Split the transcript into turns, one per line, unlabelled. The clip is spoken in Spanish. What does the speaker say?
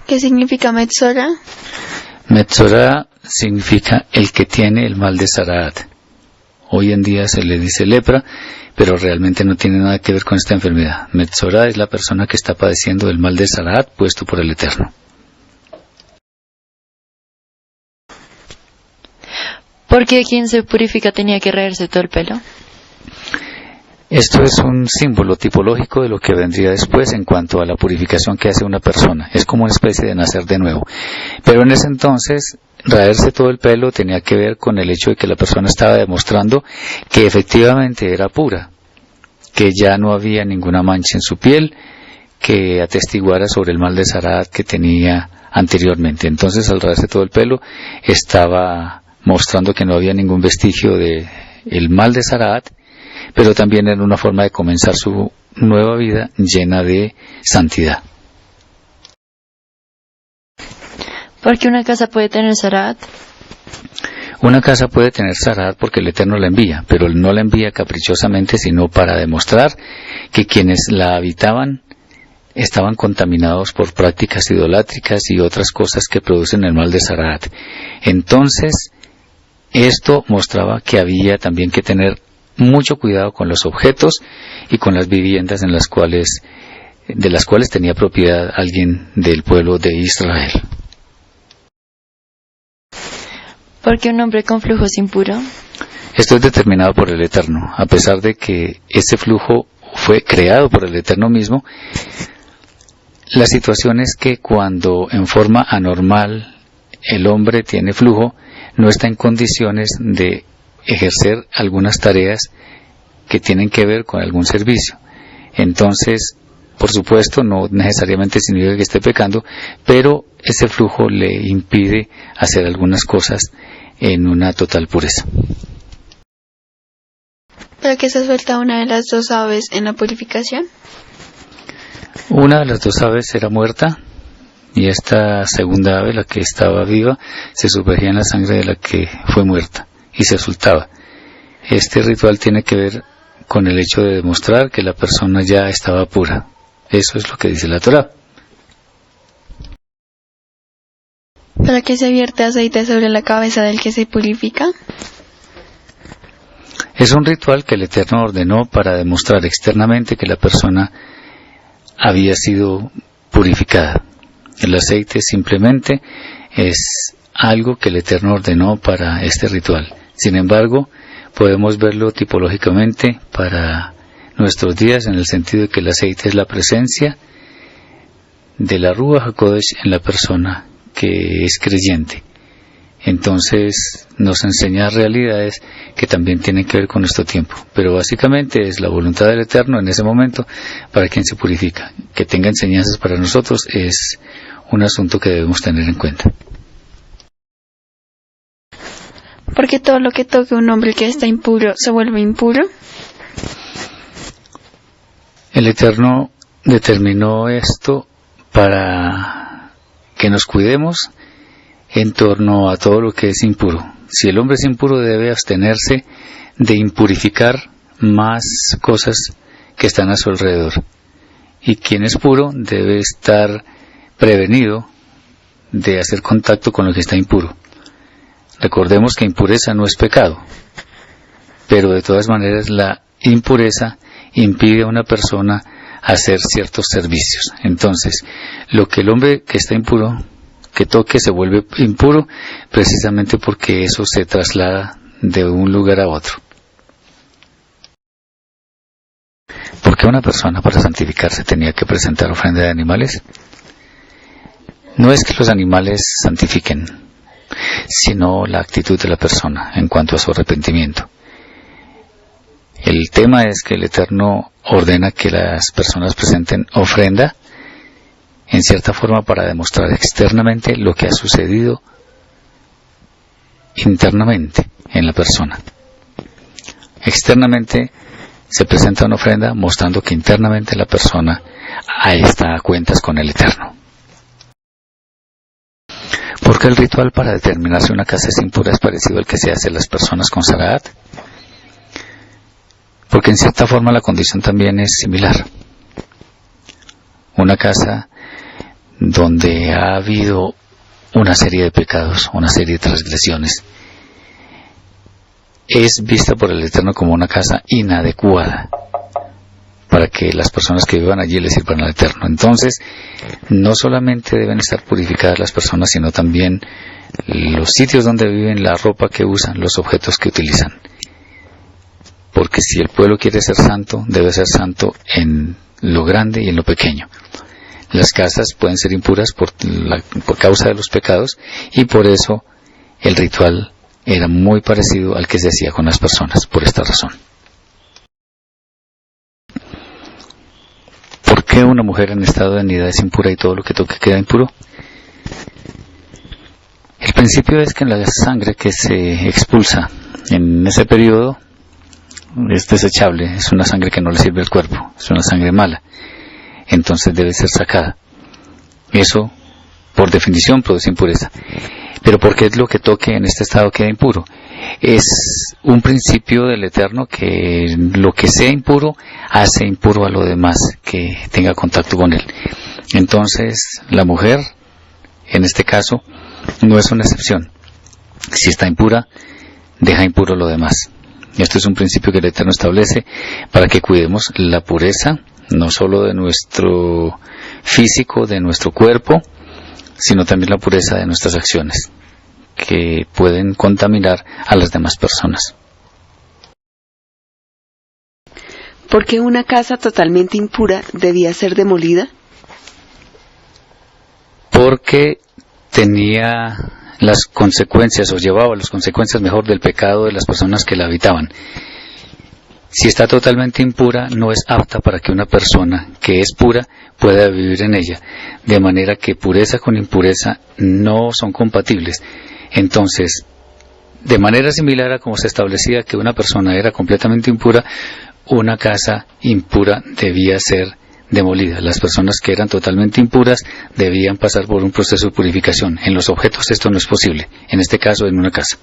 ¿Qué significa Metzora?
Metzora significa el que tiene el mal de Zaraat. Hoy en día se le dice lepra, pero realmente no tiene nada que ver con esta enfermedad. Metzora es la persona que está padeciendo el mal de Zaraat puesto por el Eterno.
¿Por qué quien se purifica tenía que raerse todo el pelo?
Esto es un símbolo tipológico de lo que vendría después en cuanto a la purificación que hace una persona. Es como una especie de nacer de nuevo. Pero en ese entonces, raerse todo el pelo tenía que ver con el hecho de que la persona estaba demostrando que efectivamente era pura, que ya no había ninguna mancha en su piel, que atestiguara sobre el mal de Zaraat que tenía anteriormente. Entonces, al raerse todo el pelo, estaba mostrando que no había ningún vestigio de el mal de Zaraat, pero también era una forma de comenzar su nueva vida llena de santidad.
¿Por qué una casa puede tener Zaraat?
Una casa puede tener Zaraat porque el Eterno la envía, pero Él no la envía caprichosamente, sino para demostrar que quienes la habitaban estaban contaminados por prácticas idolátricas y otras cosas que producen el mal de Zaraat. Entonces, esto mostraba que había también que tener mucho cuidado con los objetos y con las viviendas de las cuales tenía propiedad alguien del pueblo de Israel.
¿Por qué un hombre con flujo es impuro?
Esto es determinado por el Eterno, a pesar de que ese flujo fue creado por el Eterno mismo. La situación es que cuando en forma anormal el hombre tiene flujo, no está en condiciones de ejercer algunas tareas que tienen que ver con algún servicio. Entonces, por supuesto, no necesariamente significa que esté pecando, pero ese flujo le impide hacer algunas cosas en una total pureza.
¿Para qué se suelta una de las dos aves en la purificación?
Una de las dos aves era muerta, y esta segunda ave, la que estaba viva, se sumergía en la sangre de la que fue muerta y se soltaba. Este ritual tiene que ver con el hecho de demostrar que la persona ya estaba pura. Eso es lo que dice la Torá.
¿Para qué se vierte aceite sobre la cabeza del que se purifica?
Es un ritual que el Eterno ordenó para demostrar externamente que la persona había sido purificada. El aceite simplemente es algo que el Eterno ordenó para este ritual. Sin embargo, podemos verlo tipológicamente para nuestros días en el sentido de que el aceite es la presencia de la Ruach HaKodesh en la persona que es creyente. Entonces nos enseña realidades que también tienen que ver con nuestro tiempo, pero básicamente es la voluntad del Eterno en ese momento para quien se purifica. Que tenga enseñanzas para nosotros es un asunto que debemos tener en cuenta.
¿Porque todo lo que toque un hombre que está impuro se vuelve impuro?
El Eterno determinó esto para que nos cuidemos en torno a todo lo que es impuro. Si el hombre es impuro, debe abstenerse de impurificar más cosas que están a su alrededor. Y quien es puro debe estar prevenido de hacer contacto con lo que está impuro. Recordemos que impureza no es pecado, pero de todas maneras la impureza impide a una persona hacer ciertos servicios. Entonces, lo que el hombre que está impuro, que toque, se vuelve impuro precisamente porque eso se traslada de un lugar a otro. ¿Por qué una persona para santificarse tenía que presentar ofrenda de animales? No es que los animales santifiquen, sino la actitud de la persona en cuanto a su arrepentimiento. El tema es que el Eterno ordena que las personas presenten ofrenda en cierta forma para demostrar externamente lo que ha sucedido internamente en la persona. Externamente se presenta una ofrenda mostrando que internamente la persona está a cuentas con el Eterno. ¿Por qué el ritual para determinar si una casa es impura es parecido al que se hace a las personas con Zaraat? Porque en cierta forma la condición también es similar. Una casa donde ha habido una serie de pecados, una serie de transgresiones, es vista por el Eterno como una casa inadecuada para que las personas que vivan allí le sirvan al Eterno. Entonces, no solamente deben estar purificadas las personas, sino también los sitios donde viven, la ropa que usan, los objetos que utilizan. Porque si el pueblo quiere ser santo, debe ser santo en lo grande y en lo pequeño. Las casas pueden ser impuras por causa de los pecados, y por eso el ritual era muy parecido al que se hacía con las personas, por esta razón. ¿Por qué una mujer en estado de nidad es impura y todo lo que toque queda impuro? El principio es que la sangre que se expulsa en ese periodo es desechable, es una sangre que no le sirve al cuerpo, es una sangre mala, entonces debe ser sacada. Eso, por definición, produce impureza. Pero ¿por qué es lo que toque en este estado queda impuro? Es un principio del Eterno que lo que sea impuro hace impuro a lo demás que tenga contacto con él. Entonces, la mujer, en este caso, no es una excepción. Si está impura, deja impuro lo demás. Esto es un principio que el Eterno establece para que cuidemos la pureza, no solo de nuestro físico, de nuestro cuerpo, sino también la pureza de nuestras acciones, que pueden contaminar a las demás personas.
¿Por qué una casa totalmente impura debía ser demolida?
Porque tenía las consecuencias, o llevaba las consecuencias mejor del pecado de las personas que la habitaban. Si está totalmente impura, no es apta para que una persona que es pura pueda vivir en ella, de manera que pureza con impureza no son compatibles. Entonces, de manera similar a como se establecía que una persona era completamente impura, una casa impura debía ser demolida. Las personas que eran totalmente impuras debían pasar por un proceso de purificación. En los objetos esto no es posible, en este caso en una casa.